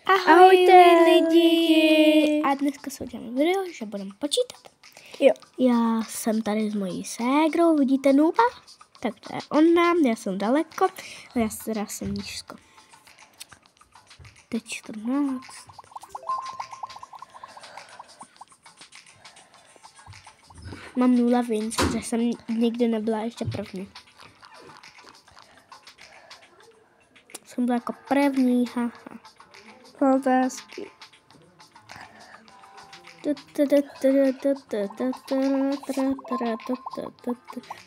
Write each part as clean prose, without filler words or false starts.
Ahojte lidi! A dneska se uděláme video, že budeme počítat. Jo. Já jsem tady s mojí ségrou, vidíte Nuba? Tak to je ona, já jsem daleko, a já teda jsem nízko. Teď 14. Mám 0 vinc, protože jsem nikdy nebyla ještě první. Jsem byla jako první, haha. No, to je hezký.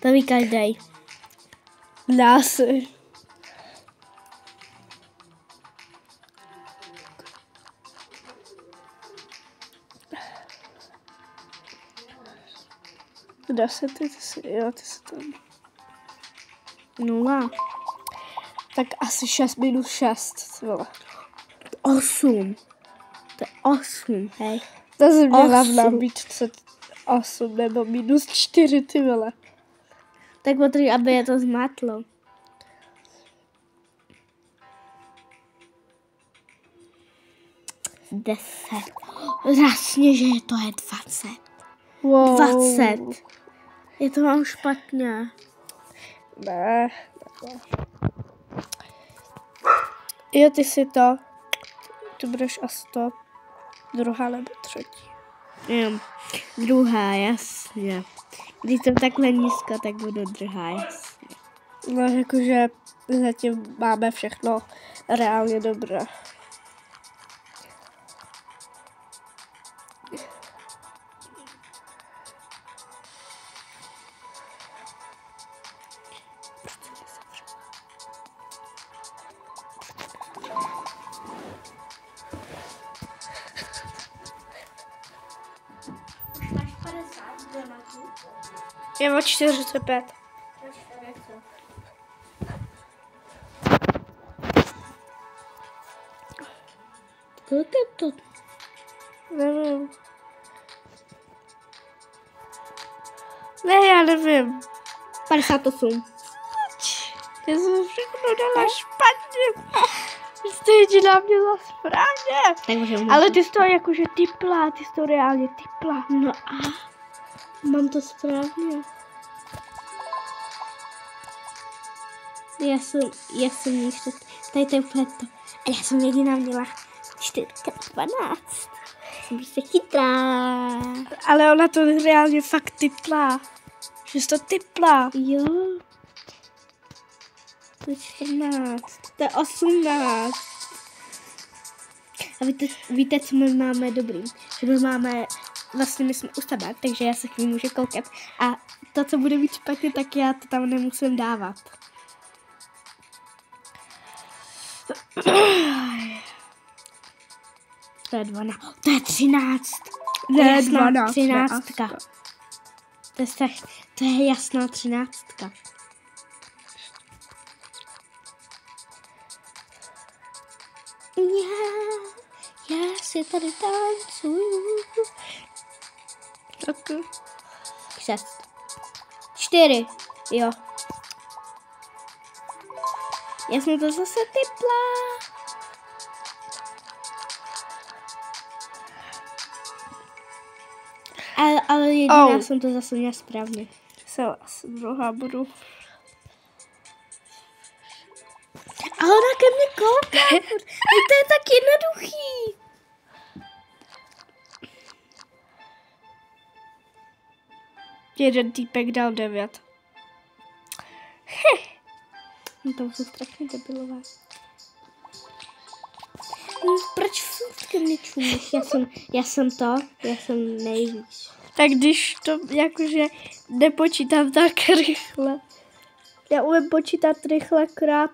To ví každej. Dá se. Dá se ty jsi tam. 0. Tak asi 6 minus 6. 8. To je 8, hej. To jsem měla v 8. nabídce 8 nebo minus 4, ty vole. Tak potřebuji, aby je to zmátlo. Deset. Jasně, že je to je 20. Wow. 20. Je to mám špatně. Ne. Jo, ty si to. Ty budeš asi to. Druhá nebo třetí. Jo. Druhá, jasně. Když jsem takhle nízko, tak budu druhá, jasně. No, jakože zatím máme všechno reálně dobré. Je o 45. Kolik je to? Nevím. Ne, já nevím. 58. Já jsem všechno dala špatně. Jste jediná měla správně. Ale ty jsi to jakože typla, ty jsi to reálně typla. No a mám to správně. Já jsem ještě, tady to je úplně to. A já jsem jediná měla 4x12. Jsem prostě chytrá. Ale ona to reálně fakt typla. Že jsi to typla. Jo. To je 14. To je 18. A víte, co my máme dobrý? Že my máme, vlastně my jsme u sebe, takže já se k ní můžu koukat. A to, co bude mít špatně, tak já to tam nemusím dávat. To je 12. To je 13. Ne, Jasná 12. 13. To je jasná 13. Já si tady tancuju. Tak. 6. 4. Jo. Já jsem to zase typla. Ale jediná jsem to zase měla správně. Se asi druhá budu. A ona ke mně kouká. To je tak jednoduchý. Jeden týpek dal 9. No to jsou strašně debilové. Proč furt ke mně čumíš? Já jsem nejvíc. Tak když to jakože nepočítám tak rychle. Já umím počítat rychle krát.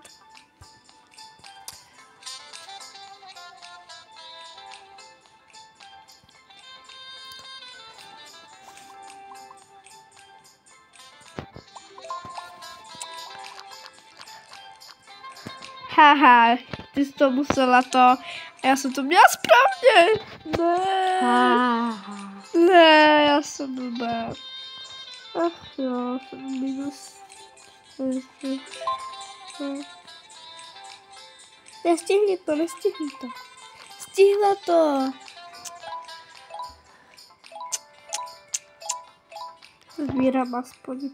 Haha, ty jsi to musela to. Já jsem to měla správně. Ne. Ne, já jsem blbá. Ach jo, jsem minus. Nestihni to. stihla to. Sbírám aspoň.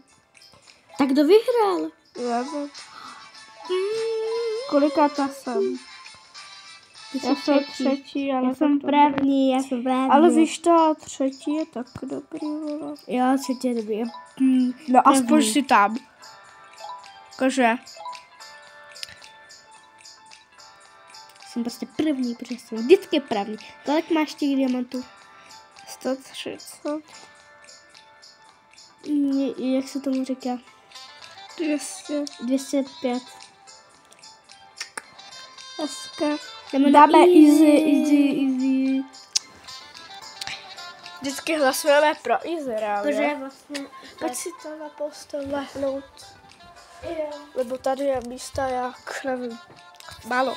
Tak kdo vyhrál? Já nevím. Kolikátá jsem? Já jsem třetí, ale Já jsem první. Ale víš to, třetí je tak dobrý, vole. Jo, třetí je dobrý. No aspoň si tam. Jakože. Jsem prostě první, protože jsem vždycky první. Kolik máš těch diamantů? 130. Jak se tomu říká? 200. 205. Hezké. Dáme easy. Vždycky hlasujeme pro easy, reálně. Protože vlastně... Pojď si to na postel lehnout. Lebo tady je místa jak, nevím, málo.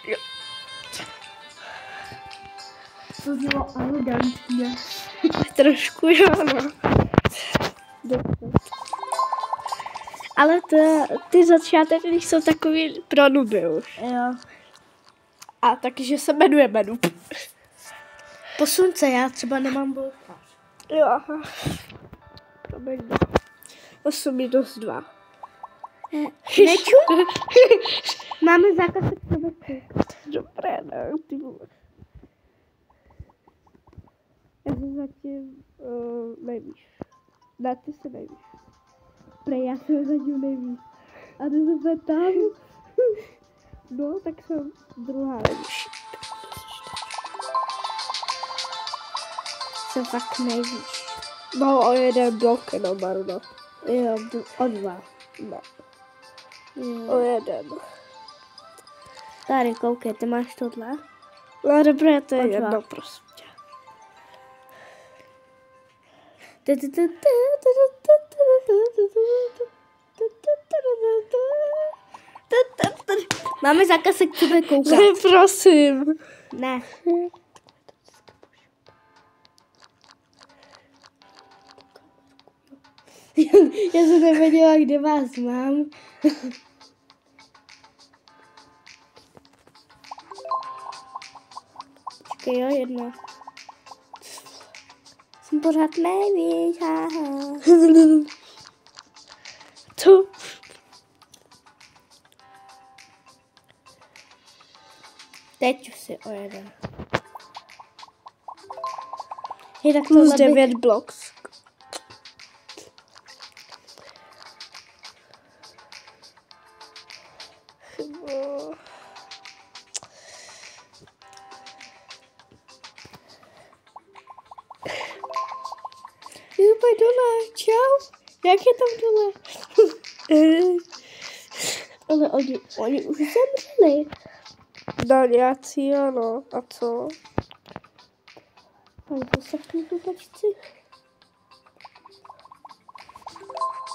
Jo. To bylo arrogantně. Trošku, jo, no. Ale ty začátky jsou takový pro nuby už. Jo. A takže se jmenuje Noob. Posun se, já třeba nemám bulka. Jo, aha. Promiň. 8-2. Neču? Máme zákaz extrovertů. Dobré, no, ty vole. Já jsem zatím nejvíš. Ne, ty se nejvíš. Prej, já jsem zatím nejvíc. A ty se tam. No, tak jsem druhá nejvíš. Jsem fakt nejvíc. No, o jeden blok jenom, Maruna. Jo, o 2. Ne, Jo. o jeden. Tady, koukej, ty máš tohle? No, dobré, to je O 2. jedno prostě. Máme zákaz se k tebe koukat. Ne, prosím. Ne. Já jsem nevěděla, kde vás mám. Počkej, jo, jedna. Jsem pořád nejvíc, haha. Co? Teď už si o jeden. Je tak Plus tohle 9 blocks. Pojď dole, čau. Jak je tam dole? Ale oni už zemřeli. No, nějací, ano. A co? Ale to se v té dupačci.